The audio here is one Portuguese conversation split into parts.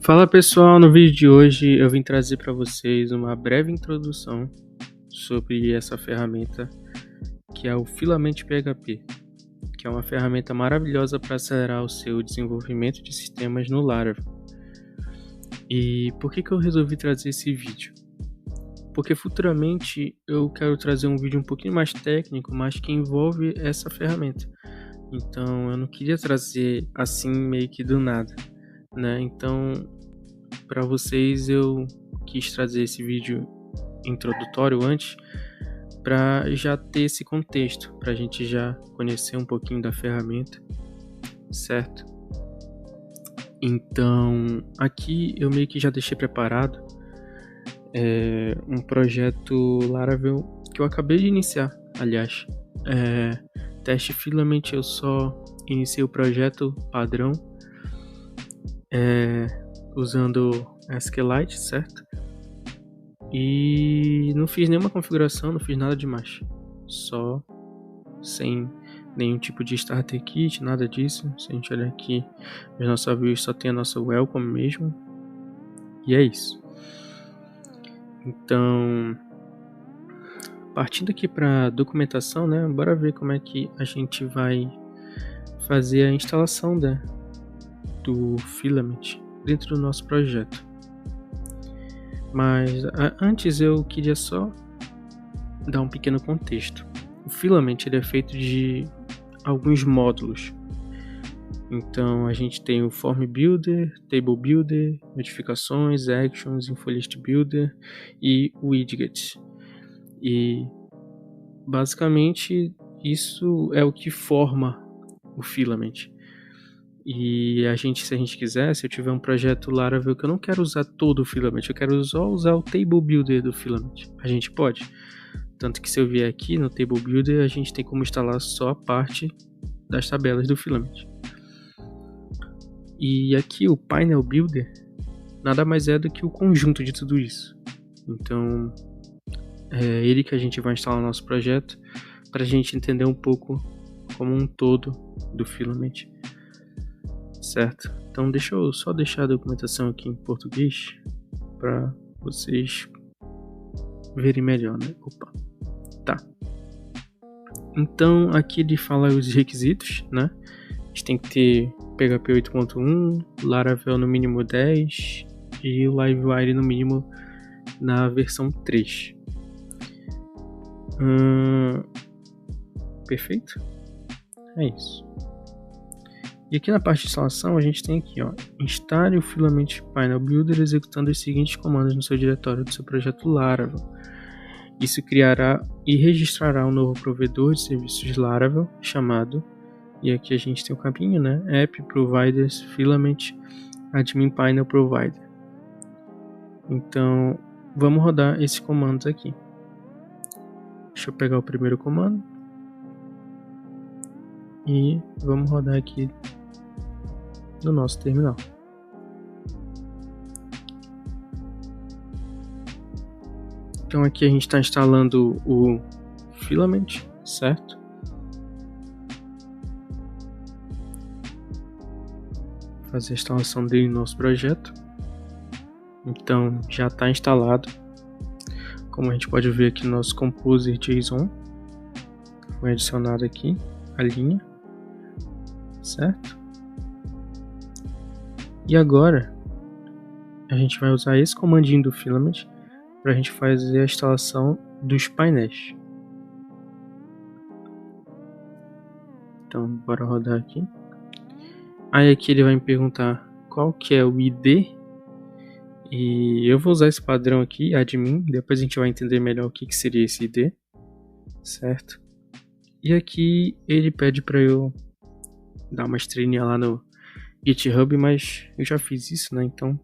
Fala pessoal, no vídeo de hoje eu vim trazer para vocês uma breve introdução sobre essa ferramenta que é o Filament PHP, que é uma ferramenta maravilhosa para acelerar o seu desenvolvimento de sistemas no Laravel. E por que eu resolvi trazer esse vídeo? Porque futuramente eu quero trazer um vídeo um pouquinho mais técnico, mas que envolve essa ferramenta. Então eu não queria trazer assim meio que do nada, né? Então para vocês eu quis trazer esse vídeo introdutório antes para já ter esse contexto, para a gente já conhecer um pouquinho da ferramenta, certo? Então aqui eu meio que já deixei preparado um projeto Laravel que eu acabei de iniciar, aliás. Teste Filament, eu só iniciei o projeto padrão usando SQLite, certo? E não fiz nenhuma configuração, não fiz nada demais. Só sem nenhum tipo de starter kit, nada disso. Se a gente olhar aqui, as nossas views só tem a nossa welcome mesmo. E é isso. Então, partindo aqui para documentação, né? Bora ver como é que a gente vai fazer a instalação do Filament dentro do nosso projeto. Mas antes eu queria só dar um pequeno contexto. O Filament ele é feito de alguns módulos. Então a gente tem o Form Builder, Table Builder, Notificações, Actions, InfoList Builder e Widget. E basicamente isso é o que forma o Filament. E se a gente quiser, se eu tiver um projeto Laravel que eu não quero usar todo o Filament, eu quero só usar o Table Builder do Filament, a gente pode. Tanto que se eu vier aqui no Table Builder, a gente tem como instalar só a parte das tabelas do Filament. E aqui o Panel Builder nada mais é do que o conjunto de tudo isso. Então é ele que a gente vai instalar no nosso projeto para a gente entender um pouco como um todo do Filament. Certo? Então deixa eu só deixar a documentação aqui em português para vocês verem melhor, né? Opa. Tá. Então aqui ele fala os requisitos, né? A gente tem que ter PHP 8.1, Laravel no mínimo 10 e o Livewire no mínimo na versão 3. Perfeito? É isso. E aqui na parte de instalação a gente tem aqui, ó, instale o Filament Panel Builder executando os seguintes comandos no seu diretório do seu projeto Laravel. Isso criará e registrará um novo provedor de serviços Laravel chamado, e aqui a gente tem o caminho, né? App Providers Filament Admin Panel Provider. Então vamos rodar esses comandos aqui. Deixa eu pegar o primeiro comando e vamos rodar aqui no nosso terminal. Então aqui a gente está instalando o Filament, certo? Fazer a instalação dele no nosso projeto. Então já está instalado. Como a gente pode ver aqui no nosso Composer JSON, foi adicionado aqui a linha, certo? E agora a gente vai usar esse comandinho do Filament para a gente fazer a instalação dos painéis. Então bora rodar aqui. Aí aqui ele vai me perguntar qual que é o ID. E eu vou usar esse padrão aqui, admin, depois a gente vai entender melhor o que seria esse ID, certo? E aqui ele pede para eu dar uma estrelinha lá no GitHub, mas eu já fiz isso, né? Então,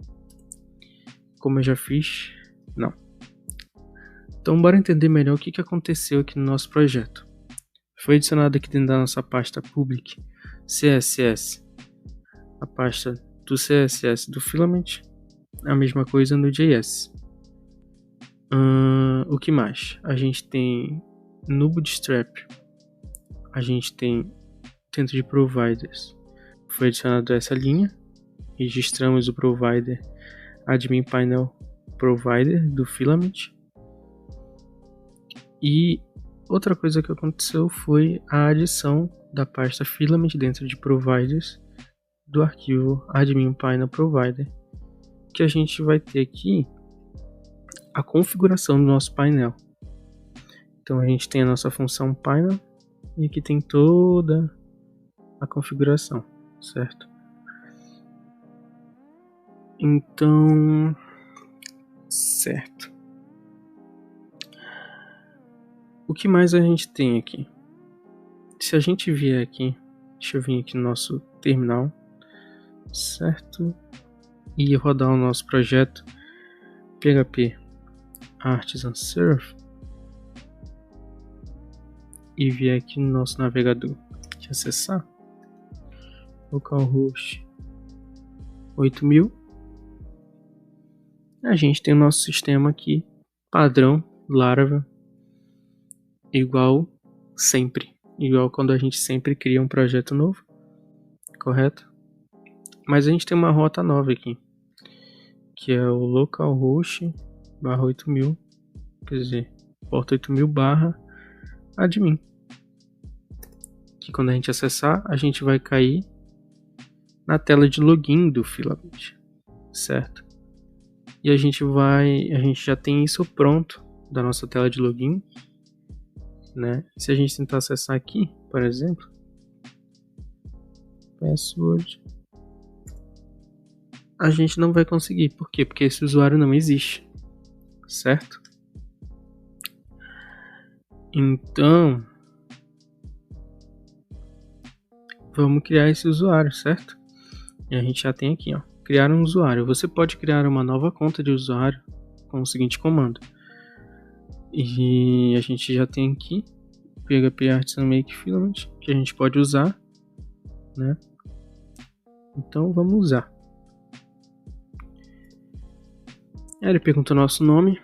como eu já fiz, não. Então, bora entender melhor o que aconteceu aqui no nosso projeto. Foi adicionado aqui dentro da nossa pasta public CSS, a pasta do CSS do Filament, a mesma coisa no JS. O que mais? A gente tem no Bootstrap, a gente tem dentro de Providers, foi adicionado essa linha registramos o provider admin painel provider do Filament. E outra coisa que aconteceu foi a adição da pasta Filament dentro de providers do arquivo admin painel provider, que a gente vai ter aqui a configuração do nosso painel. Então a gente tem a nossa função painel e aqui tem toda a configuração, certo? Então, certo. O que mais a gente tem aqui? Se a gente vier aqui, deixa eu vir aqui no nosso terminal, certo? E rodar o nosso projeto PHP Artisan Serve e vier aqui no nosso navegador de acessar localhost 8000, a gente tem o nosso sistema aqui padrão Laravel igual sempre, igual quando a gente sempre cria um projeto novo, correto? Mas a gente tem uma rota nova aqui, que é o localhost barra 8000, quer dizer, porta 8000 barra admin, que quando a gente acessar, a gente vai cair na tela de login do Filament, certo? E a gente já tem isso pronto da nossa tela de login, né? Se a gente tentar acessar aqui, por exemplo, password, a gente não vai conseguir. Por quê? Porque esse usuário não existe, certo? Então, vamos criar esse usuário, certo? E a gente já tem aqui, ó, criar um usuário. Você pode criar uma nova conta de usuário com o seguinte comando. E a gente já tem aqui PHP Artisan Make Filament, que a gente pode usar, né? Então vamos usar. Ele pergunta o nosso nome.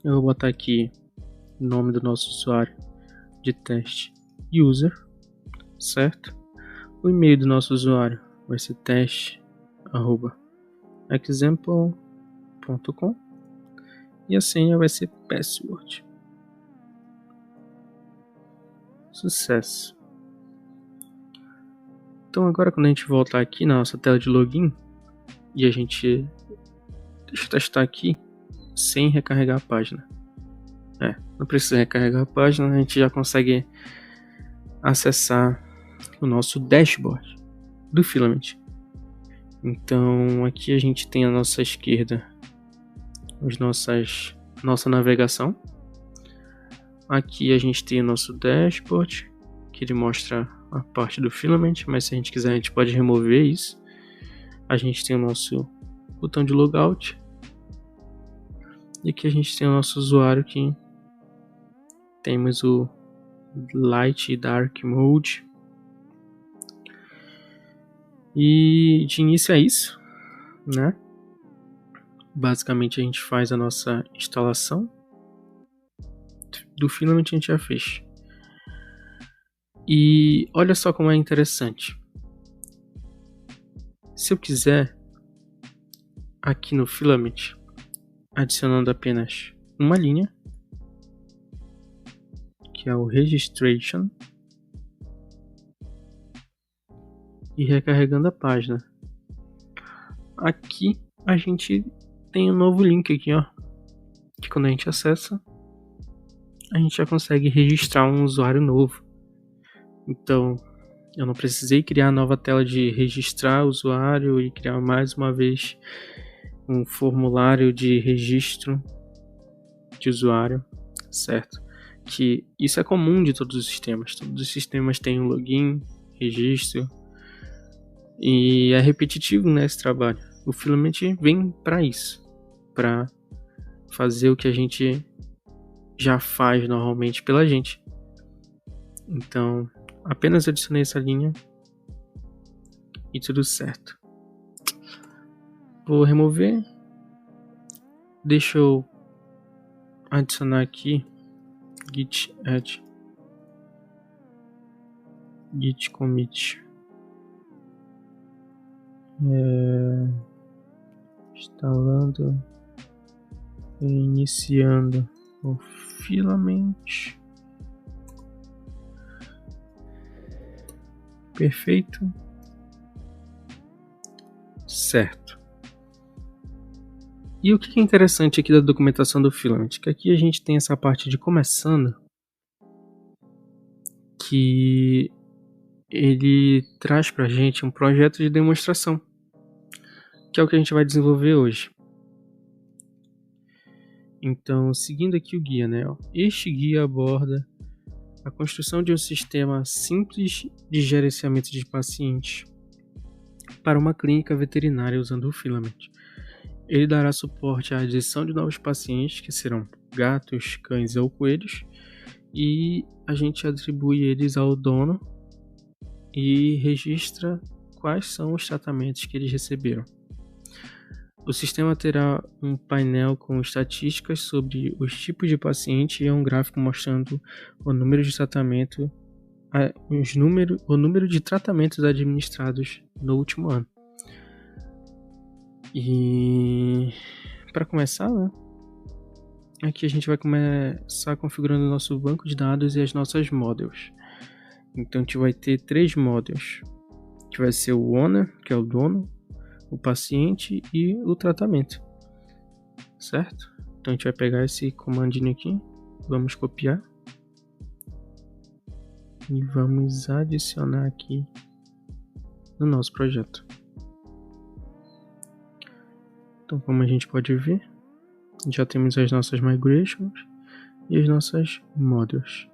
Eu vou botar aqui o nome do nosso usuário de teste user, certo? O e-mail do nosso usuário vai ser teste@example.com e a senha vai ser password. Sucesso. Então agora quando a gente voltar aqui na nossa tela de login e a gente deixa eu testar aqui sem recarregar a página. Não precisa recarregar a página, a gente já consegue acessar o nosso dashboard do Filament. Então aqui a gente tem à nossa esquerda nossa navegação. Aqui a gente tem o nosso dashboard, que ele mostra a parte do Filament, mas se a gente quiser a gente pode remover isso. A gente tem o nosso botão de logout. E aqui a gente tem o nosso usuário que temos o Light e Dark Mode. E de início é isso, né? Basicamente a gente faz a nossa instalação do Filament, a gente já fez. E olha só como é interessante. Se eu quiser aqui no Filament, adicionando apenas uma linha, que é o registration, e recarregando a página. Aqui a gente tem um novo link aqui, ó, que quando a gente acessa, a gente já consegue registrar um usuário novo. Então, eu não precisei criar a nova tela de registrar o usuário e criar mais uma vez um formulário de registro de usuário, certo? Que isso é comum de todos os sistemas. Todos os sistemas têm um login, registro, e é repetitivo, né, esse trabalho. O Filament vem para isso, para fazer o que a gente já faz normalmente pela gente. Então, apenas adicionei essa linha e tudo certo. Vou remover. Deixa eu adicionar aqui git add, git commit Instalando e iniciando o filament. Perfeito. Certo. E o que é interessante aqui da documentação do filament? Que aqui a gente tem essa parte de começando, que ele traz pra gente um projeto de demonstração, que é o que a gente vai desenvolver hoje. Então, seguindo aqui o guia, né? Este guia aborda a construção de um sistema simples de gerenciamento de pacientes para uma clínica veterinária usando o filament. Ele dará suporte à adição de novos pacientes, que serão gatos, cães ou coelhos, e a gente atribui eles ao dono e registra quais são os tratamentos que eles receberam. O sistema terá um painel com estatísticas sobre os tipos de paciente e um gráfico mostrando o número de tratamento, o número de tratamentos administrados no último ano. E para começar, né? Aqui a gente vai começar configurando o nosso banco de dados e as nossas models. Então a gente vai ter 3 models, que vai ser o owner, que é o dono, o paciente e o tratamento, certo? Então a gente vai pegar esse comandinho aqui, vamos copiar e vamos adicionar aqui no nosso projeto. Então, como a gente pode ver, já temos as nossas migrations e as nossas models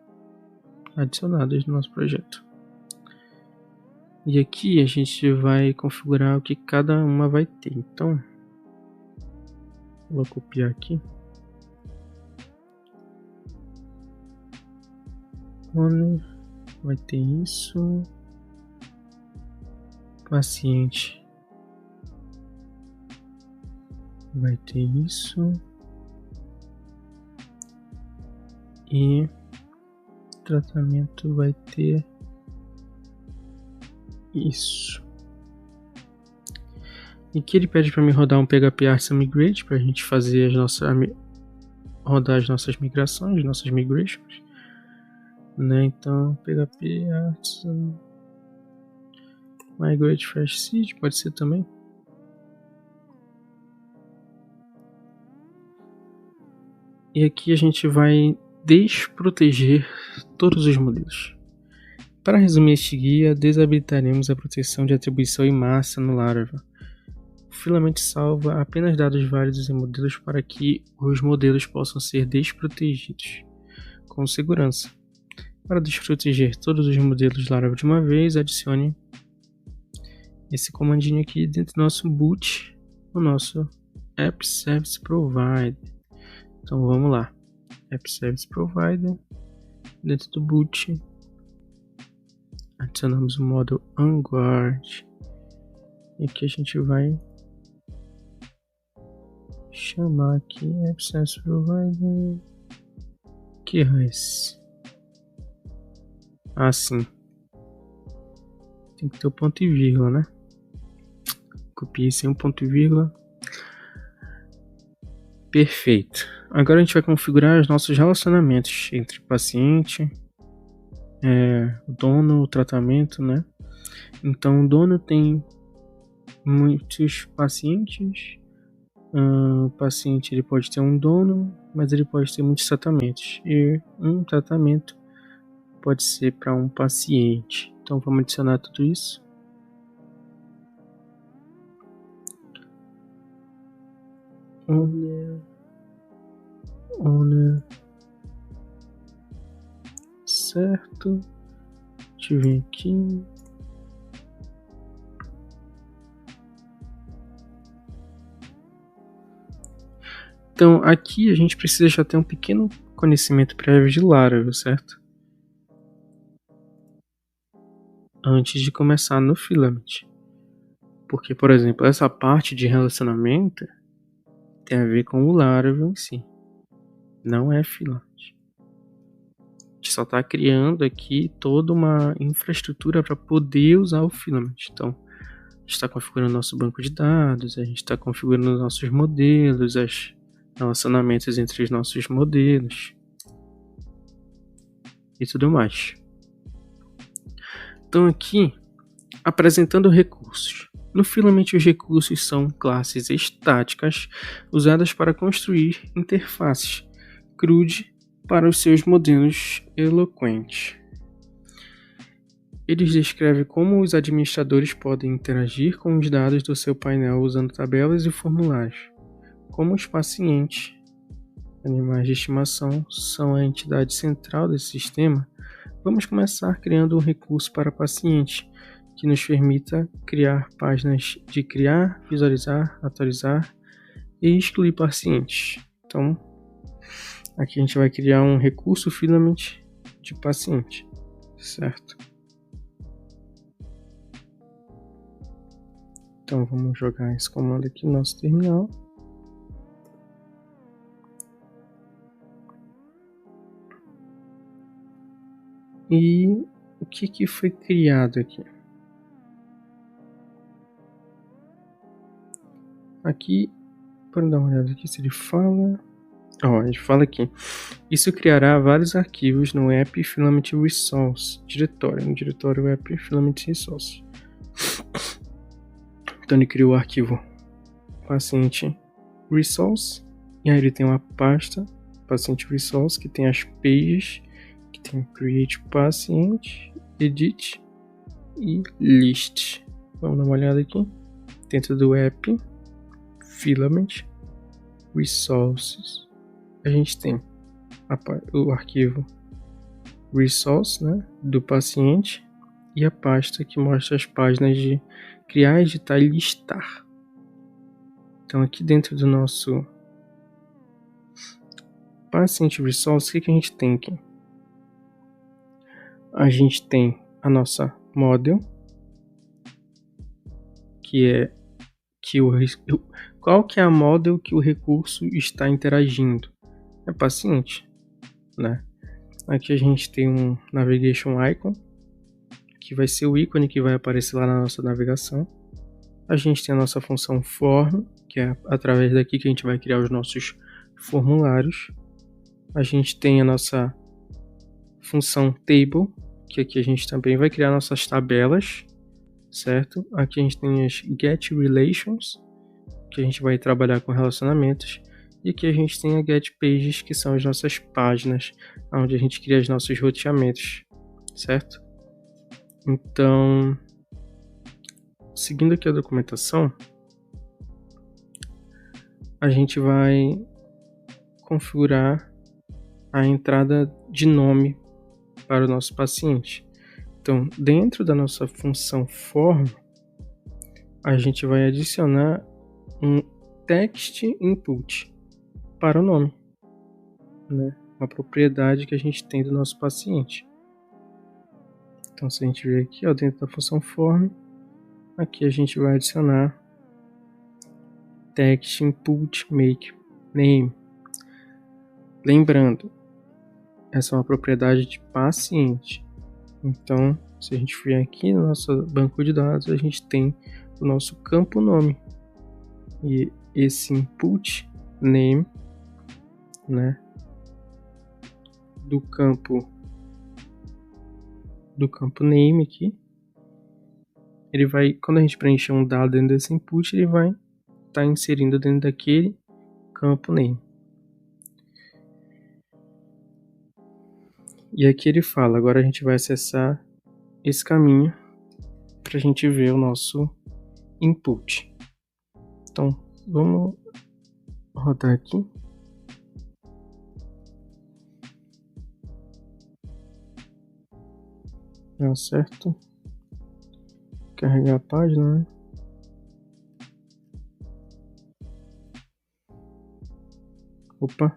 adicionadas no nosso projeto. E aqui a gente vai configurar o que cada uma vai ter. Então, vou copiar aqui. Owner vai ter isso. Paciente vai ter isso. E tratamento vai ter isso. E aqui ele pede para mim rodar um PHP Artisan Migrate para a gente fazer rodar as nossas migrações, nossas migrations, né? Então PHP Artisan Migrate Fresh Seed pode ser também. E aqui a gente vai desproteger todos os modelos. Para resumir este guia, desabilitaremos a proteção de atribuição em massa no Laravel. O filament salva apenas dados válidos em modelos para que os modelos possam ser desprotegidos com segurança. Para desproteger todos os modelos Laravel de uma vez, adicione esse comandinho aqui dentro do nosso boot, no nosso App Service Provider. Então vamos lá, App Service Provider, dentro do boot, adicionamos o modo OnGuard, e aqui a gente vai chamar aqui App Service Provider, que é esse? Assim, tem que ter o ponto e vírgula, né? Copiei sem um ponto e vírgula. Perfeito. Agora a gente vai configurar os nossos relacionamentos entre paciente, o dono, o tratamento, né? Então o dono tem muitos pacientes. O paciente ele pode ter um dono, mas ele pode ter muitos tratamentos. E um tratamento pode ser para um paciente. Então vamos adicionar tudo isso. Owner. Certo. Deixa eu ver aqui. Então aqui a gente precisa já ter um pequeno conhecimento prévio de Laravel, certo? Antes de começar no filament. Porque, por exemplo, essa parte de relacionamento tem a ver com o Laravel em si. Não é filament. A gente só está criando aqui toda uma infraestrutura para poder usar o filament. Então, está configurando nosso banco de dados, a gente está configurando nossos modelos, os relacionamentos entre os nossos modelos e tudo mais. Então aqui, apresentando recursos. No Filament, os recursos são classes estáticas usadas para construir interfaces CRUD para os seus modelos eloquentes. Eles descrevem como os administradores podem interagir com os dados do seu painel usando tabelas e formulários. Como os pacientes, animais de estimação, são a entidade central desse sistema, vamos começar criando um recurso para paciente que nos permita criar páginas de criar, visualizar, atualizar e excluir pacientes. Então, aqui a gente vai criar um recurso Filament de paciente, certo? Então, vamos jogar esse comando aqui no nosso terminal. E o que foi criado aqui? Aqui, para dar uma olhada aqui se ele fala... ele fala aqui. Isso criará vários arquivos no App Filament Resource diretório, no diretório App Filament Resource. Então ele criou o arquivo paciente resource, e aí ele tem uma pasta paciente resource que tem as pages, que tem create paciente, edit e list. Vamos dar uma olhada aqui. Dentro do app Filament Resources, a gente tem o arquivo resource, né, do paciente, e a pasta que mostra as páginas de criar, editar e listar. Então aqui dentro do nosso paciente resource, o que a gente tem aqui? A gente tem a nossa model, qual que é a model que o recurso está interagindo? É paciente, né? Aqui a gente tem um navigation icon, que vai ser o ícone que vai aparecer lá na nossa navegação. A gente tem a nossa função form, que é através daqui que a gente vai criar os nossos formulários. A gente tem a nossa função table, que aqui a gente também vai criar nossas tabelas, certo? Aqui a gente tem as get relations, que a gente vai trabalhar com relacionamentos. E aqui a gente tem a get pages, que são as nossas páginas, onde a gente cria os nossos roteamentos, certo? Então, seguindo aqui a documentação, a gente vai configurar a entrada de nome para o nosso paciente. Então, dentro da nossa função form, a gente vai adicionar um text input para o nome, né? Uma propriedade que a gente tem do nosso paciente. Então, se a gente ver aqui, ó, dentro da função form, aqui a gente vai adicionar text input make name. Lembrando, essa é uma propriedade de paciente. Então, se a gente vier aqui no nosso banco de dados, a gente tem o nosso campo nome. E esse input name, né, do campo name aqui, ele vai, quando a gente preencher um dado dentro desse input, ele vai estar inserindo dentro daquele campo name. E aqui ele fala, agora a gente vai acessar esse caminho para a gente ver o nosso input. Então, vamos rodar aqui. Deu certo. Carregar a página, né? Opa.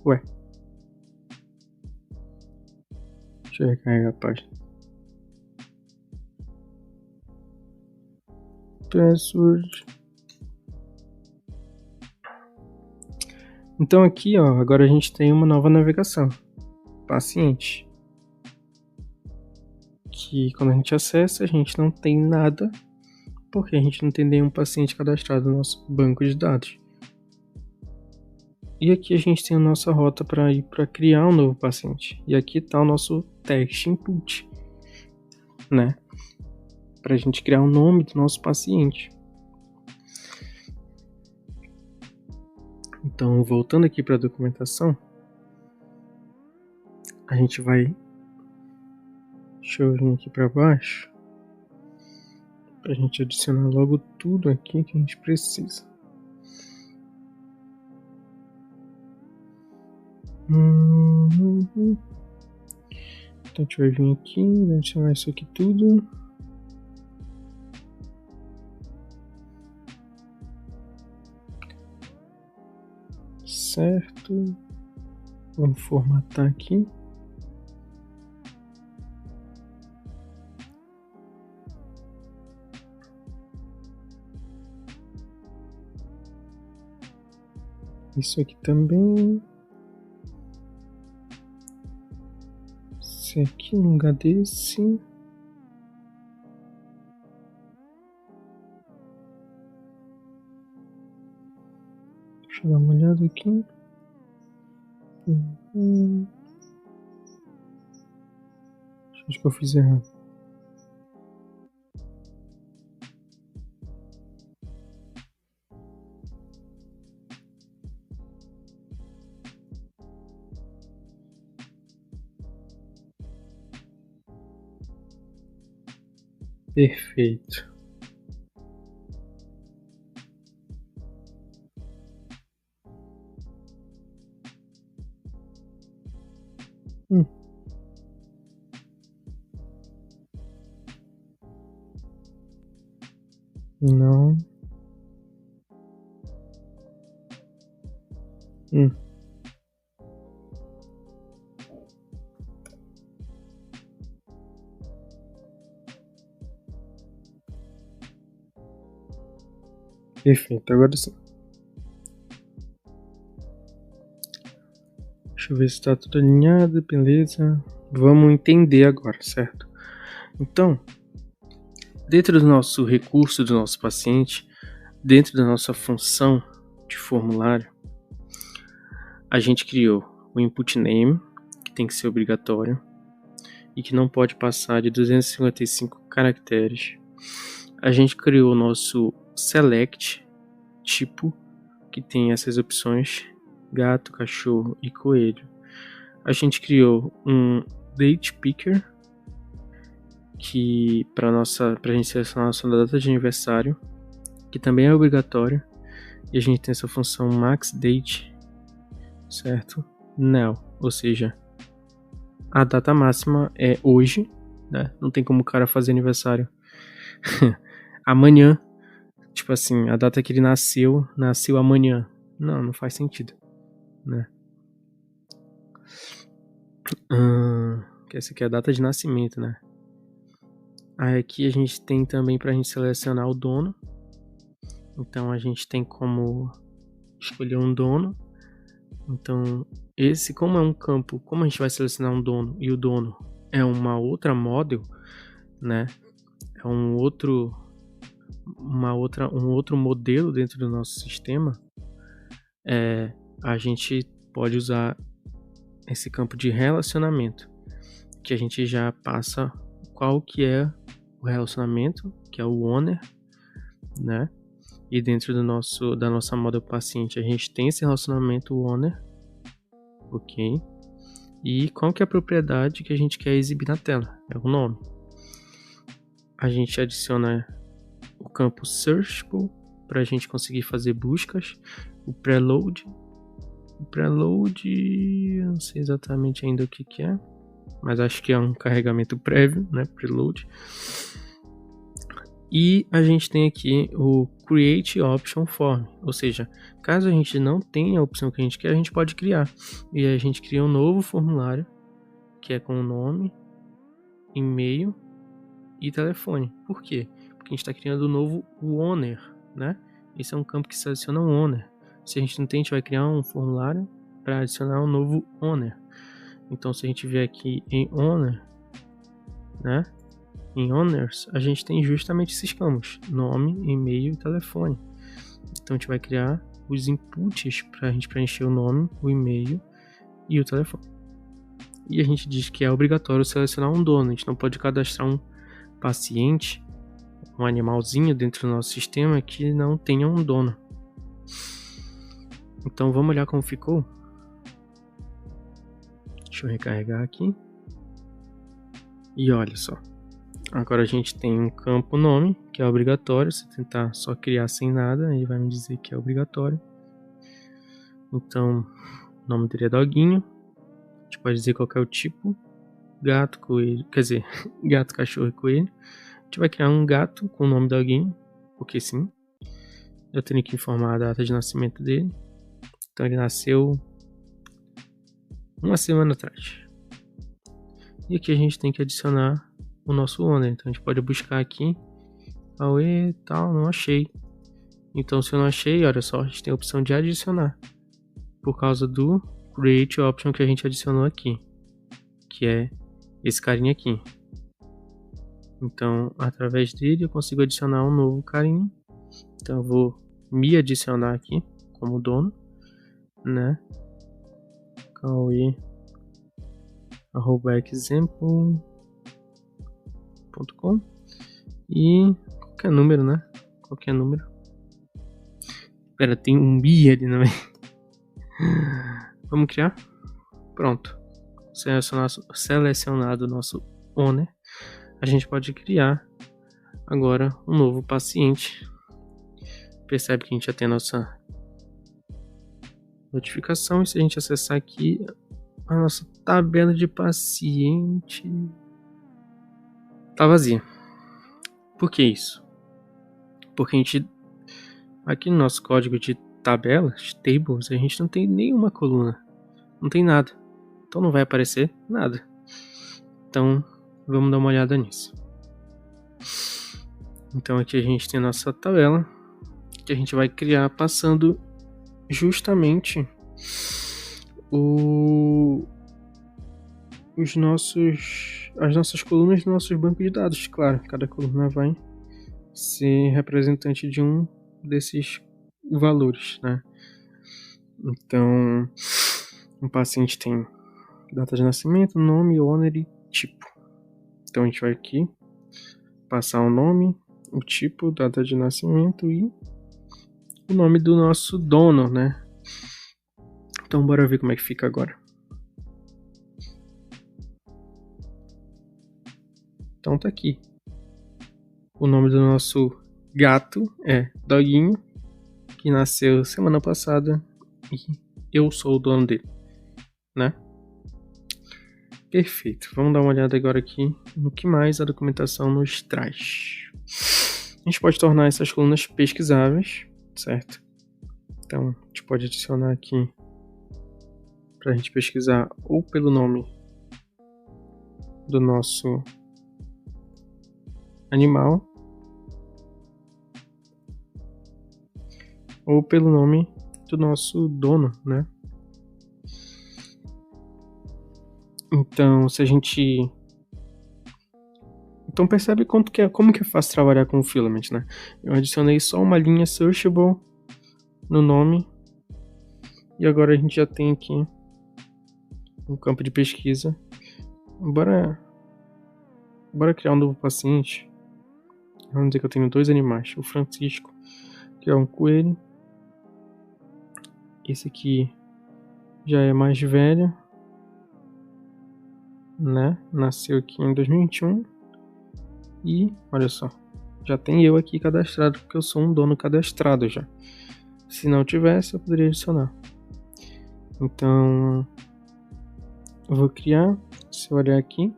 Ué. Deixa eu recarregar a página. Password. Então aqui, ó, agora a gente tem uma nova navegação. Paciente. que quando a gente acessa, a gente não tem nada, porque a gente não tem nenhum paciente cadastrado no nosso banco de dados. E aqui a gente tem a nossa rota para ir para criar um novo paciente. E aqui está o nosso text input, né? Para a gente criar o nome do nosso paciente. Então, voltando aqui para a documentação, a gente vai... Deixa eu vir aqui para baixo, para a gente adicionar logo tudo aqui que a gente precisa. Então a gente vai vir aqui, vai adicionar isso aqui tudo. Certo. Vamos formatar aqui. Isso aqui também. Esse aqui no lugar desse. Deixa eu dar uma olhada aqui. Acho que eu fiz errado. Perfeito. Não. Perfeito, agora sim. Deixa eu ver se está tudo alinhado, beleza. Vamos entender agora, certo? Então, dentro do nosso recurso do nosso paciente, dentro da nossa função de formulário, a gente criou o input name, que tem que ser obrigatório e que não pode passar de 255 caracteres. A gente criou o nosso select tipo, que tem essas opções: gato, cachorro e coelho. A gente criou um date picker, que para a gente selecionar a nossa data de aniversário, que também é obrigatório. E a gente tem essa função max date, certo? Now, ou seja, a data máxima é hoje, né? Não tem como o cara fazer aniversário amanhã. Tipo assim, a data que ele nasceu amanhã. Não faz sentido, né? Essa aqui é a data de nascimento, né? Aí aqui a gente tem também pra gente selecionar o dono. Então a gente tem como escolher um dono. Então esse, como é um campo, como a gente vai selecionar um dono e o dono é uma outra model, né? É um outro modelo dentro do nosso sistema, a gente pode usar esse campo de relacionamento, que a gente já passa qual que é o relacionamento, que é o owner, né? E dentro da nossa model paciente a gente tem esse relacionamento owner, ok? E qual que é a propriedade que a gente quer exibir na tela? É o nome. A gente adiciona o campo searchable para a gente conseguir fazer buscas. O preload, eu não sei exatamente ainda o que é, mas acho que é um carregamento prévio, né? Preload. E a gente tem aqui o Create Option Form, ou seja, caso a gente não tenha a opção que a gente quer, a gente pode criar. E aí a gente cria um novo formulário, que é com o nome, e-mail e telefone. Por quê? Porque a gente está criando um novo owner, né? Esse é um campo que seleciona um owner. Se a gente não tem, a gente vai criar um formulário para adicionar um novo owner. Então, se a gente vier aqui em owner, né? em Owners, a gente tem justamente esses campos: nome, e-mail e telefone. Então a gente vai criar os inputs para a gente preencher o nome, o e-mail e o telefone. E a gente diz que é obrigatório selecionar um dono. A gente não pode cadastrar um paciente, um animalzinho dentro do nosso sistema que não tenha um dono. Então vamos olhar como ficou. Deixa eu recarregar aqui. E olha só. Agora a gente tem um campo nome, que é obrigatório. Se tentar só criar sem nada, ele vai me dizer que é obrigatório. Então, o nome dele é Doguinho. A gente pode dizer qual é o tipo. Gato, coelho. Quer dizer, gato, cachorro e coelho. A gente vai criar um gato com o nome Doguinho, porque sim. Eu tenho que informar a data de nascimento dele. Então ele nasceu uma semana atrás. E aqui a gente tem que adicionar o nosso owner. Então a gente pode buscar aqui. Aue, tal, não achei. Então se eu não achei, olha só, a gente tem a opção de adicionar. Por causa do create option que a gente adicionou aqui. Que é esse carinha aqui. Então através dele eu consigo adicionar um novo carinha. Então eu vou me adicionar aqui como dono, né? Cauê @example.com e qualquer número, né? Qualquer número. Espera, tem um bi ali no meio. Vamos criar? Pronto. Selecionado o nosso owner, a gente pode criar agora um novo paciente. Percebe que a gente já tem a nossa notificação. E se a gente acessar aqui a nossa tabela de paciente, tá vazia. Por que isso? Porque a gente, aqui no nosso código de tabelas, tables, a gente não tem nenhuma coluna, não tem nada, então não vai aparecer nada. Então vamos dar uma olhada nisso. Então aqui a gente tem a nossa tabela que a gente vai criar passando justamente as nossas colunas do nosso banco de dados. Claro, cada coluna vai ser representante de um desses valores, né? Então, um paciente tem data de nascimento, nome, owner e tipo. Então a gente vai aqui passar o nome, o tipo, data de nascimento e o nome do nosso dono, né? Então bora ver como é que fica agora. Então tá aqui. O nome do nosso gato é Doguinho, que nasceu semana passada e eu sou o dono dele, né? Perfeito. Vamos dar uma olhada agora aqui no que mais a documentação nos traz. A gente pode tornar essas colunas pesquisáveis, certo? Então, a gente pode adicionar aqui para a gente pesquisar ou pelo nome do nosso animal ou pelo nome do nosso dono, né? Então, se a gente... Então percebe como que é fácil trabalhar com o Filament, né? Eu adicionei só uma linha searchable no nome e agora a gente já tem aqui um campo de pesquisa. Bora criar um novo paciente. Vamos dizer que eu tenho 2 animais. O Francisco, que é um coelho. Esse aqui já é mais velho, né? Nasceu aqui em 2021. E olha só, já tem eu aqui cadastrado, porque eu sou um dono cadastrado já. Se não tivesse, eu poderia adicionar. Então, eu vou criar, se eu olhar aqui,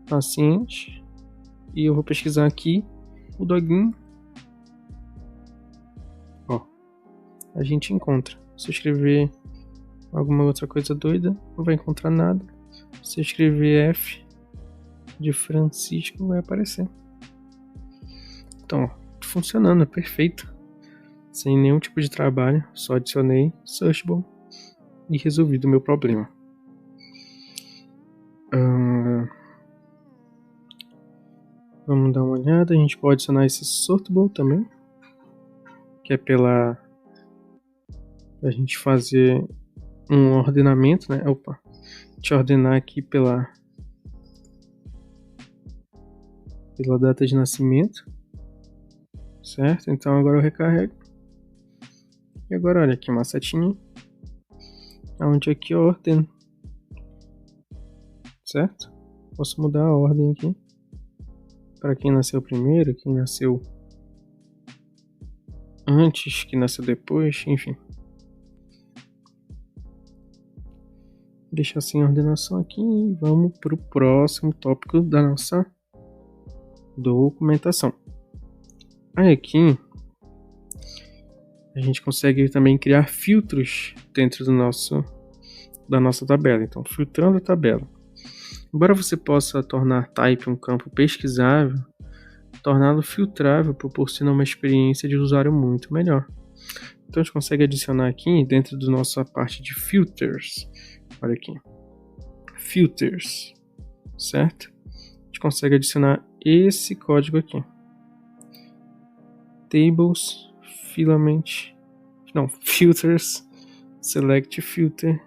paciente, e eu vou pesquisar aqui o Doguinho. Ó, a gente encontra. Se eu escrever alguma outra coisa doida, não vai encontrar nada. Se eu escrever F de Francisco, vai aparecer. Então, ó, funcionando, é perfeito. Sem nenhum tipo de trabalho, só adicionei Searchable e resolvido o meu problema. Vamos dar uma olhada. A gente pode adicionar esse sortable também, que é pra gente fazer um ordenamento, né? Opa, deixa eu ordenar aqui pela data de nascimento, certo? Então agora eu recarrego. E agora olha aqui uma setinha, onde aqui eu ordeno, certo? Posso mudar a ordem aqui para quem nasceu primeiro, quem nasceu antes, quem nasceu depois, enfim. Deixa assim a ordenação aqui e vamos para o próximo tópico da nossa documentação. Aí aqui a gente consegue também criar filtros dentro da nossa tabela. Então, filtrando a tabela. Embora você possa tornar type um campo pesquisável, torná-lo filtrável proporciona uma experiência de usuário muito melhor. Então a gente consegue adicionar aqui dentro da nossa parte de filters. Olha aqui. Filters. Certo? A gente consegue adicionar esse código aqui. Tables, filters, select filter.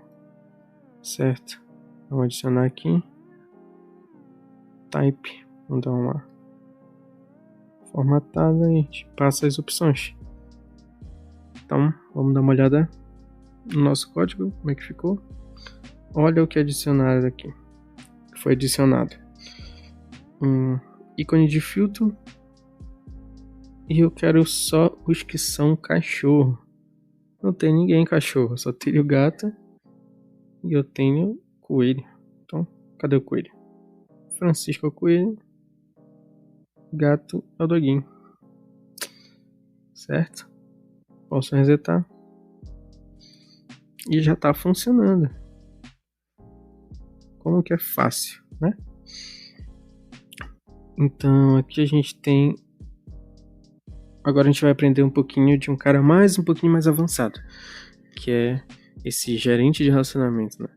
Certo? Vamos adicionar aqui. Type. Vamos dar uma formatada e a gente passa as opções. Então, vamos dar uma olhada no nosso código, como é que ficou. Olha o que adicionaram aqui. Foi adicionado um ícone de filtro. E eu quero só os que são cachorro. Não tem ninguém cachorro, só tenho gato e eu tenho coelho. Então, cadê o coelho? Francisco é o coelho. Gato é o doguinho. Certo? Posso resetar. E já está funcionando. Como que é fácil, né? Então aqui a gente tem. Agora a gente vai aprender um pouquinho de um cara um pouquinho mais avançado, que é esse gerente de relacionamento, né?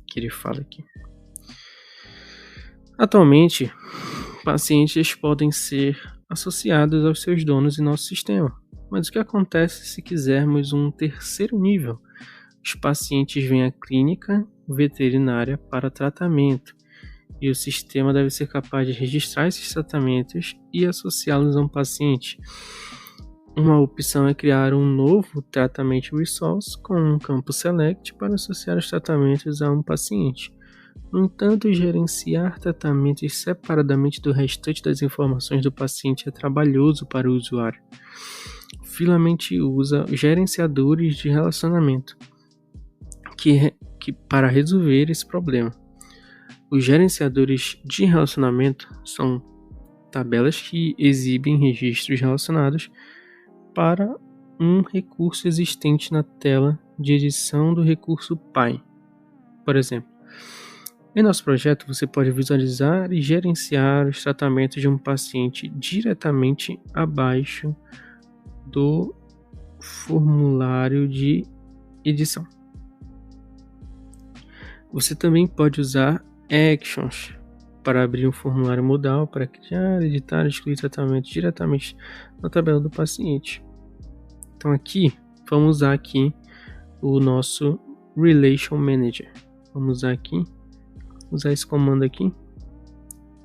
Que ele fala aqui. Atualmente, pacientes podem ser associados aos seus donos em nosso sistema. Mas o que acontece se quisermos um terceiro nível? Os pacientes vêm à clínica veterinária para tratamento e o sistema deve ser capaz de registrar esses tratamentos e associá-los a um paciente. Uma opção é criar um novo tratamento resource com um campo select para associar os tratamentos a um paciente. No entanto, gerenciar tratamentos separadamente do restante das informações do paciente é trabalhoso para o usuário. O Filament usa gerenciadores de relacionamento que para resolver esse problema. Os gerenciadores de relacionamento são tabelas que exibem registros relacionados para um recurso existente na tela de edição do recurso Pi. Por exemplo, em nosso projeto você pode visualizar e gerenciar os tratamentos de um paciente diretamente abaixo do formulário de edição. Você também pode usar Actions para abrir um formulário modal para criar, editar e excluir tratamentos diretamente na tabela do paciente. Então aqui, vamos usar aqui o nosso Relation Manager. Vamos usar esse comando aqui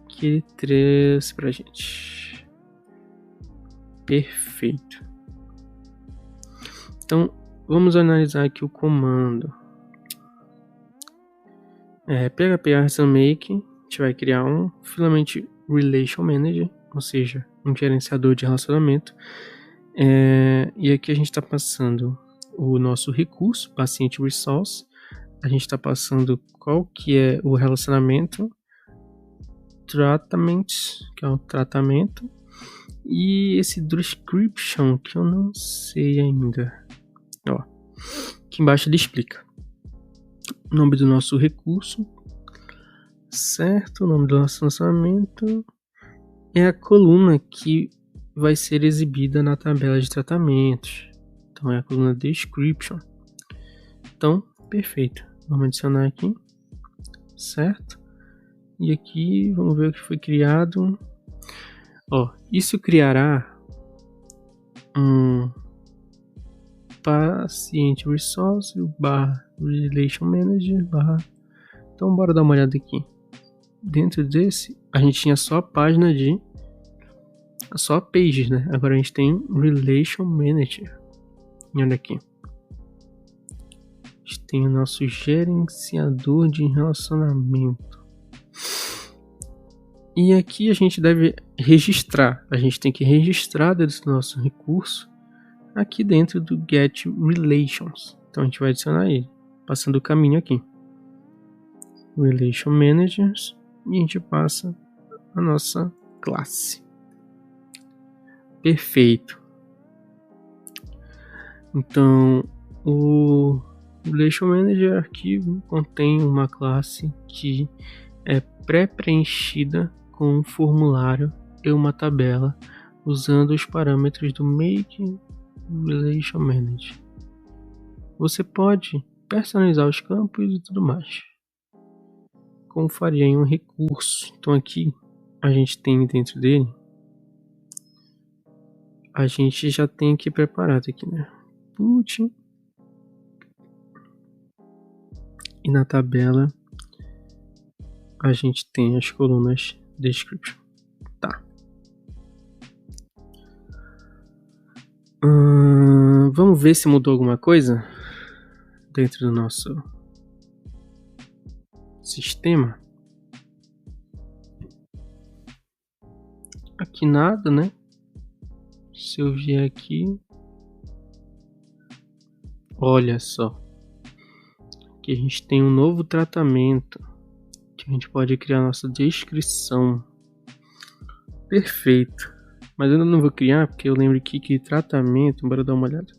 que ele trouxe para a gente. Perfeito. Então, vamos analisar aqui o comando. PHP Artisan Make, a gente vai criar um Filament Relation Manager, ou seja, um gerenciador de relacionamento. E aqui a gente está passando o nosso recurso, paciente resource. A gente está passando qual que é o relacionamento, treatment, que é o tratamento, e esse description, que eu não sei ainda. Ó, aqui embaixo ele explica o nome do nosso recurso, certo? O nome do nosso lançamento é a coluna que vai ser exibida na tabela de tratamentos. Então é a coluna description. Então, perfeito. Vamos adicionar aqui, certo? E aqui vamos ver o que foi criado. Ó, isso criará um paciente resource barra relation manager barra. Então bora dar uma olhada aqui. Dentro desse a gente tinha só a página de só pages, né? Agora a gente tem relation manager. E olha aqui. A gente tem o nosso gerenciador de relacionamento. E aqui a gente deve registrar. A gente tem que registrar dentro do nosso recurso aqui dentro do Get Relations. Então a gente vai adicionar ele, passando o caminho aqui. Relation Managers. E a gente passa a nossa classe. Perfeito. Então o Relation Manager arquivo contém uma classe que é pré-preenchida com um formulário e uma tabela usando os parâmetros do Make Relation Manager. Você pode personalizar os campos e tudo mais, como faria em um recurso. Então aqui a gente tem dentro dele, a gente já tem aqui preparado aqui, né? Put. E na tabela a gente tem as colunas description. Tá. Vamos ver se mudou alguma coisa dentro do nosso sistema. Aqui nada, né? Se eu vier aqui, olha só, aqui a gente tem um novo tratamento que a gente pode criar nossa descrição. Perfeito. Mas eu ainda não vou criar porque eu lembro aqui que tratamento, bora dar uma olhada.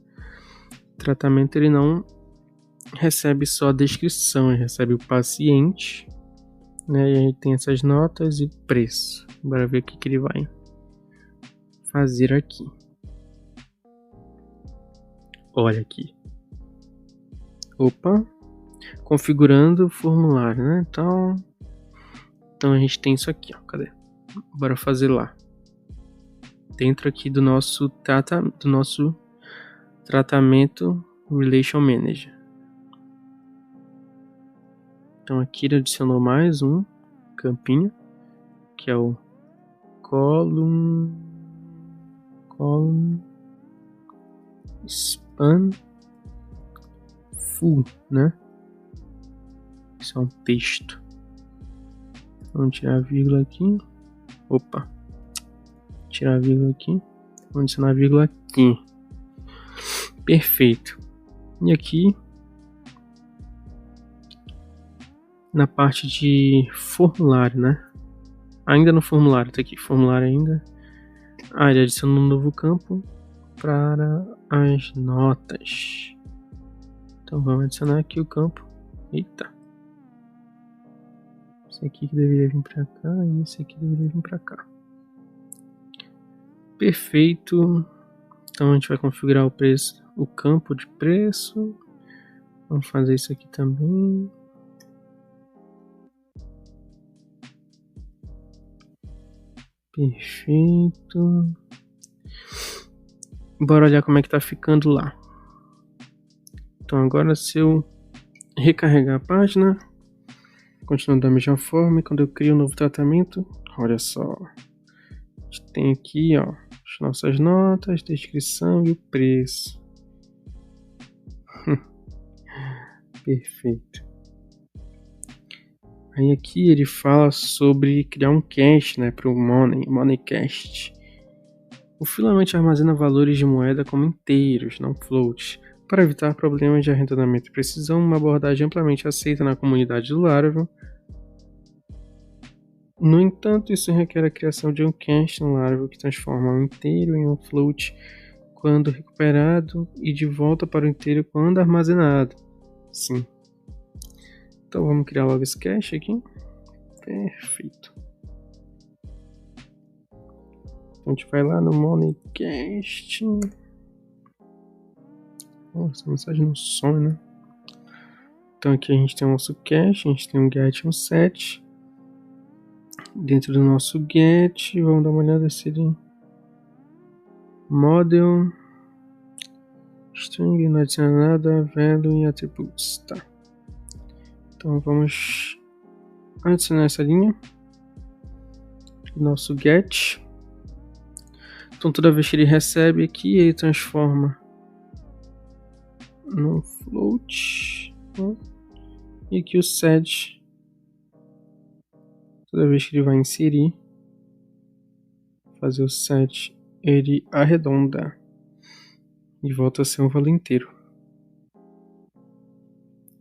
Tratamento ele não recebe só a descrição, ele recebe o paciente, né? E aí tem essas notas e preço. Bora ver o que ele vai fazer aqui. Olha aqui. Opa. Configurando o formulário, né? Então a gente tem isso aqui, ó. Cadê? Bora fazer lá. Dentro aqui do nosso tratamento Relation Manager. Então aqui ele adicionou mais um campinho, que é o column span full, né? Isso é um texto. Vamos tirar a vírgula aqui. Opa. Tirar a vírgula aqui. Vamos adicionar a vírgula aqui. Perfeito. E aqui na parte de formulário, né? Ainda no formulário, tá aqui, formulário ainda. Ele adicionou um novo campo para as notas. Então vamos adicionar aqui o campo. Eita. Esse aqui que deveria vir para cá e esse aqui deveria vir para cá. Perfeito. Então a gente vai configurar o preço, o campo de preço. Vamos fazer isso aqui também. Perfeito. Bora olhar como é que tá ficando lá. Então agora se eu recarregar a página, continuando da mesma forma, e quando eu crio um novo tratamento, olha só. A gente tem aqui, ó, as nossas notas, descrição e o preço. Perfeito. Aí aqui ele fala sobre criar um cache, né, para o Money Cache. O filamento armazena valores de moeda como inteiros, não floats. Para evitar problemas de arredondamento e precisão, uma abordagem amplamente aceita na comunidade do Laravel. No entanto, isso requer a criação de um cache no Laravel que transforma um inteiro em um float quando recuperado e de volta para o inteiro quando armazenado. Sim. Então vamos criar logo esse cache aqui. Perfeito. Então a gente vai lá no MoneyCast. Nossa, mensagem no som, né? Então aqui a gente tem o nosso cache, a gente tem um get e um set. dentro do nosso get, vamos dar uma olhada se ele model string, não adiciona nada, value e attributes, tá? Então vamos adicionar essa linha no nosso get. Então toda vez que ele recebe aqui, ele transforma no float, né? E aqui o set, toda vez que ele vai inserir, fazer o set, ele arredonda e volta a ser um valor inteiro.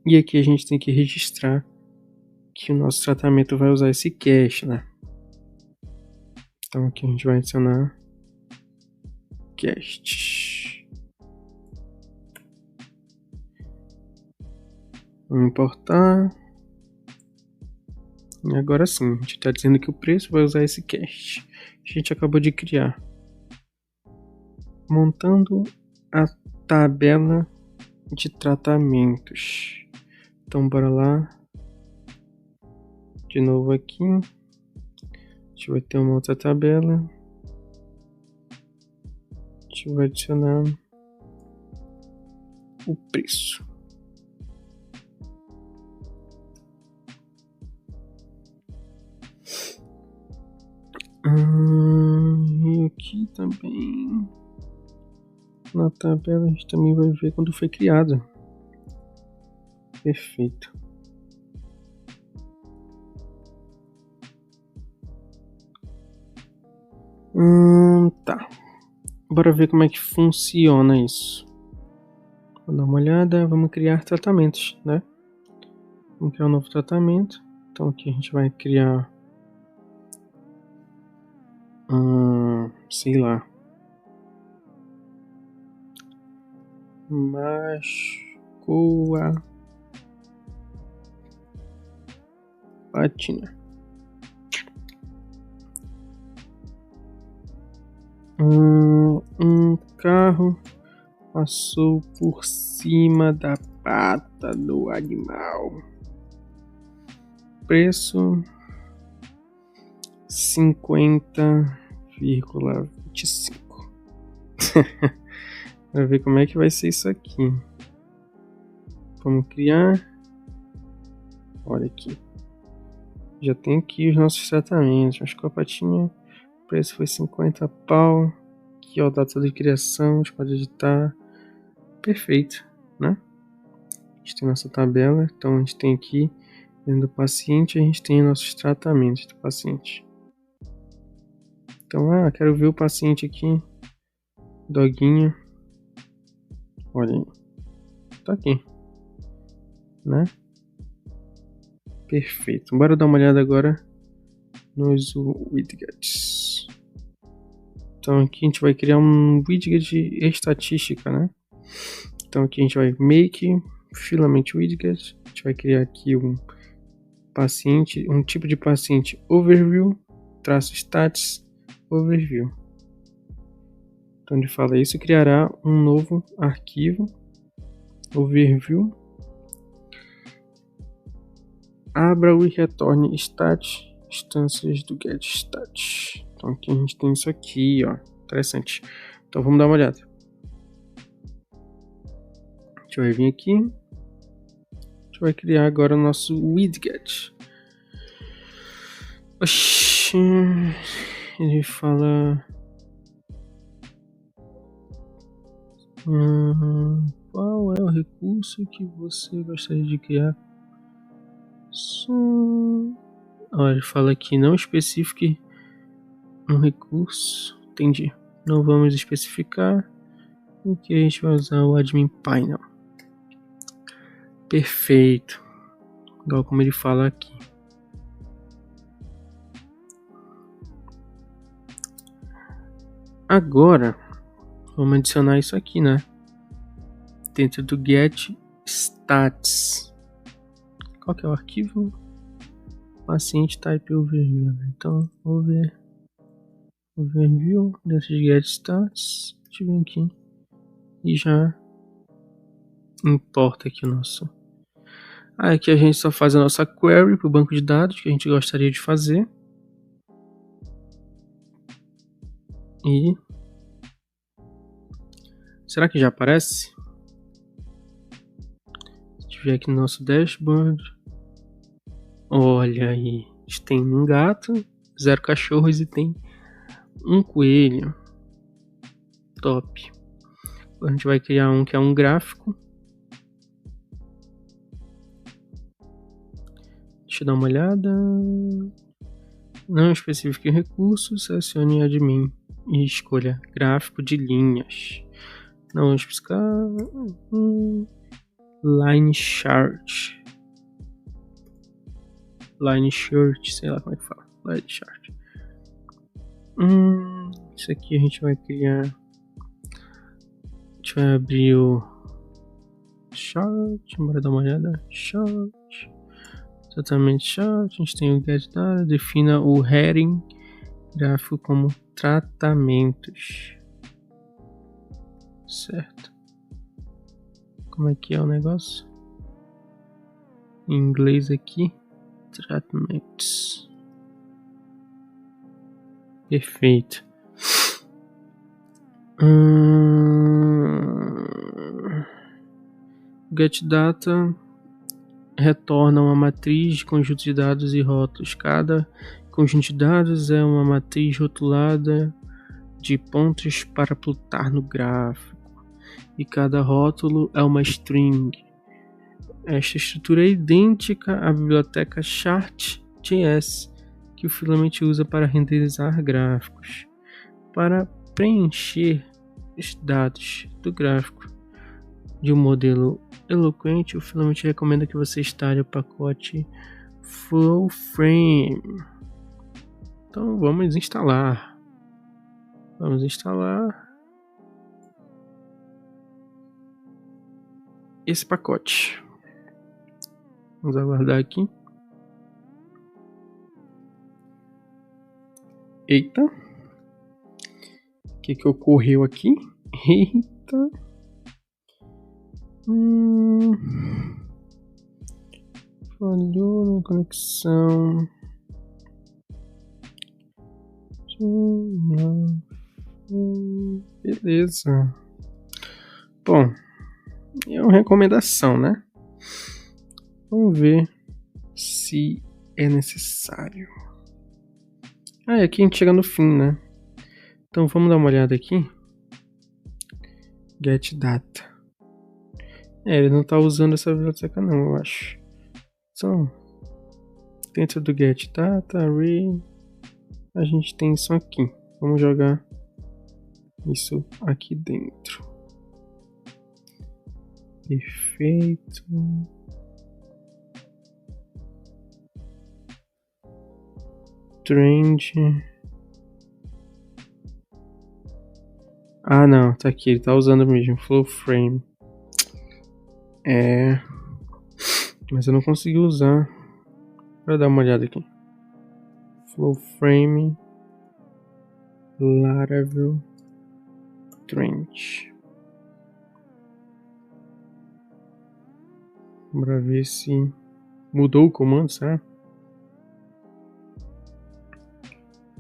E aqui a gente tem que registrar que o nosso tratamento vai usar esse cache, né? Então aqui a gente vai adicionar cast. Vamos importar. E agora sim, a gente está dizendo que o preço vai usar esse cast. A gente acabou de criar. Montando a tabela de tratamentos. Então bora lá. De novo aqui. A gente vai ter uma outra tabela. A gente vai adicionar o preço. E aqui também na tabela a gente também vai ver quando foi criado. Perfeito. Tá. Bora ver como é que funciona isso. Vou dar uma olhada. Vamos criar tratamentos, né? Vamos criar um novo tratamento. Então aqui a gente vai criar sei lá, mascoa patina. Um carro passou por cima da pata do animal. Preço 50,25. Vai ver como é que vai ser isso aqui. Vamos criar. Olha aqui. Já tem aqui os nossos tratamentos. Mas com a patinha, o preço foi 50 pau. Aqui ó, data de criação, a gente pode editar. Perfeito, né? A gente tem nossa tabela. Então a gente tem aqui, dentro do paciente, a gente tem nossos tratamentos do paciente. Então, quero ver o paciente aqui. Doguinho. Olha aí. Tá aqui. Né? Perfeito. Bora dar uma olhada agora nos widgets. Então aqui a gente vai criar um widget estatística, né? Então aqui a gente vai make filament widget. A gente vai criar aqui um paciente, um tipo de paciente overview, traço stats, overview. Então ele fala isso, criará um novo arquivo overview. Abra e retorne stat, instâncias do get stat. Então aqui a gente tem isso aqui, ó, interessante. Então vamos dar uma olhada. A gente vai vir aqui. A gente vai criar agora o nosso widget. Oxi, ele fala... qual é o recurso que você gostaria de criar? Olha, ele fala aqui, não especifique um recurso. Entendi. Não vamos especificar. Aqui a gente vai usar o admin painel. Perfeito. Igual como ele fala aqui. Agora, vamos adicionar isso aqui, né? Dentro do get stats. Qual que é o arquivo? Paciente type overview, né? Então, overview dentro de get stats. Deixa eu vir aqui e já importa aqui o nosso. Aqui a gente só faz a nossa query para o banco de dados que a gente gostaria de fazer. E será que já aparece? Se tiver aqui no nosso dashboard. Olha aí, a gente tem um gato, 0 cachorros e tem um coelho. Top. A gente vai criar um que é um gráfico. Deixa eu dar uma olhada. Não especifique recursos, selecione admin e escolha gráfico de linhas. Não vamos buscar line chart. Line chart, sei lá como é que fala. Line chart. Isso aqui a gente vai criar. A gente vai abrir o chart. Bora dar uma olhada. Chart. Exatamente chart. A gente tem o get data. Defina o heading gráfico como tratamentos. Certo. Como é que é o negócio? Em inglês aqui. Tratamentos. Perfeito. GetData retorna uma matriz de conjunto de dados e rótulos. Cada conjunto de dados é uma matriz rotulada de pontos para plotar no gráfico. E cada rótulo é uma string. Esta estrutura é idêntica à biblioteca Chart.js, que o Filament usa para renderizar gráficos. Para preencher os dados do gráfico de um modelo eloquente, o Filament recomenda que você instale o pacote FlowFrame. Então vamos instalar. Vamos instalar esse pacote. Vamos aguardar aqui. Eita. O que ocorreu aqui? Eita. Falhou na conexão. Beleza. Bom, é uma recomendação, né? Vamos ver se é necessário. E aqui a gente chega no fim, né? Então vamos dar uma olhada aqui. Get data. Ele não tá usando essa biblioteca não, eu acho. Então, dentro do get data, array, a gente tem isso aqui. Vamos jogar isso aqui dentro. Perfeito. Trend. Não, tá aqui, ele tá usando mesmo, FlowFrame. Mas eu não consegui usar. Vou dar uma olhada aqui. FlowFrame Laravel Trend. Bora ver se mudou o comando, será?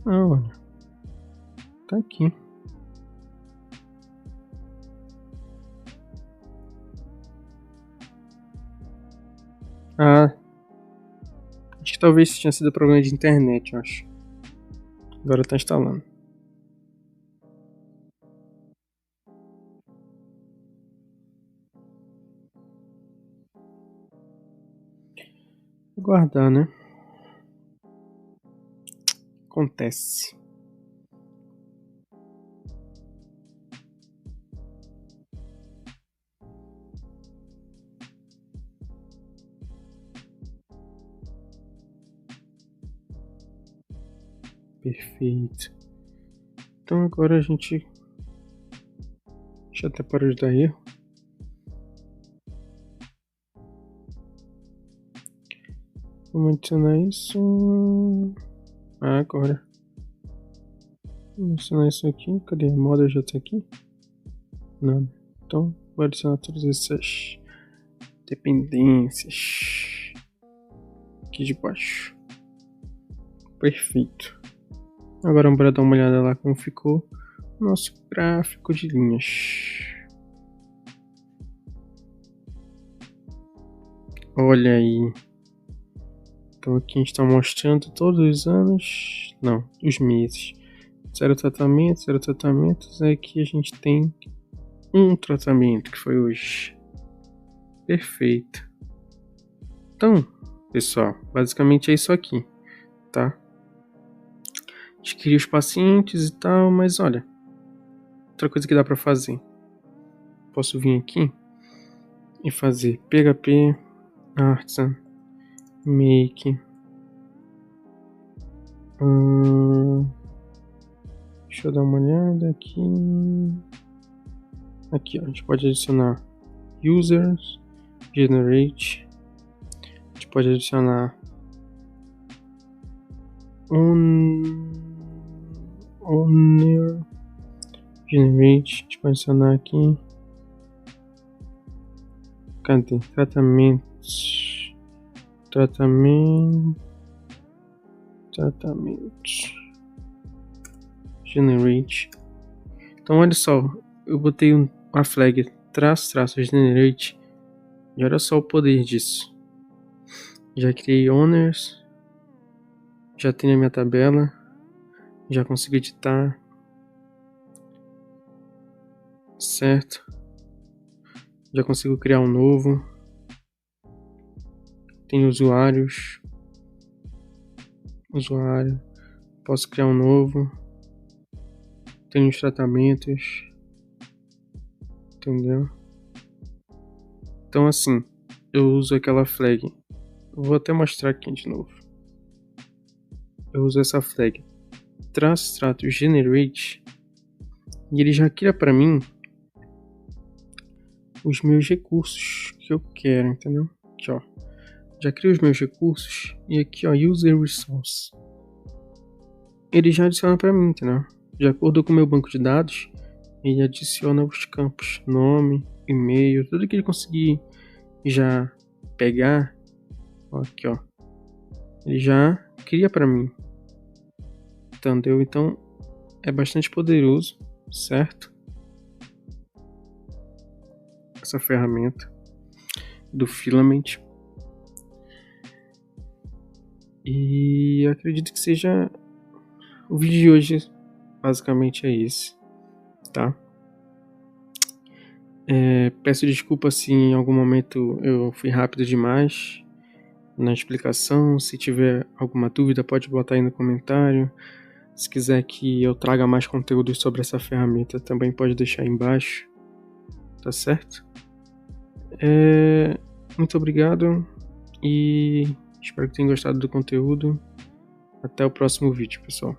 Olha. Tá aqui. Acho que talvez tinha sido problema de internet, eu acho. Agora tá instalando. Vou guardar, né? Acontece. Perfeito. Então agora a gente... Deixa eu até parar de dar erro. Vamos adicionar isso. Agora. Vamos adicionar isso aqui. Cadê? A moda já tá aqui? Não. Então, vou adicionar todas essas dependências aqui de baixo. Perfeito. Agora vamos dar uma olhada lá como ficou nosso gráfico de linhas. Olha aí. Então aqui a gente está mostrando todos os anos, não, os meses. Zero tratamentos. Aqui a gente tem um tratamento que foi hoje. Perfeito. Então, pessoal, basicamente é isso aqui, tá? A gente cria os pacientes e tal, mas olha, outra coisa que dá para fazer. Posso vir aqui e fazer PHP, Artisan, Make. Deixa eu dar uma olhada aqui. Aqui, ó, a gente pode adicionar users, generate. A gente pode adicionar owner, generate. A gente pode adicionar aqui. Cadê? Tratamentos. Generate. Então olha só, eu botei uma flag --generate e olha só o poder disso. Já criei owners, já tenho a minha tabela, já consigo editar, certo? Já consigo criar um novo. Tem usuários, posso criar um novo. Tem os tratamentos, entendeu? Então assim, eu uso aquela flag. Vou até mostrar aqui de novo. Eu uso essa flag --generate e ele já cria para mim os meus recursos que eu quero, entendeu? Aqui, ó. Já crio os meus recursos e aqui, ó, user resource. Ele já adiciona para mim, entendeu? De acordo com o meu banco de dados, ele adiciona os campos nome, e-mail, tudo que ele conseguir já pegar, ó, aqui, ó. Ele já cria para mim. Entendeu? Então é bastante poderoso, certo? Essa ferramenta do Filament. E acredito que seja o vídeo de hoje. Basicamente é esse, tá? Peço desculpa se em algum momento eu fui rápido demais na explicação. Se tiver alguma dúvida, pode botar aí no comentário. Se quiser que eu traga mais conteúdo sobre essa ferramenta, também pode deixar aí embaixo, tá certo? Muito obrigado e espero que tenham gostado do conteúdo. Até o próximo vídeo, pessoal.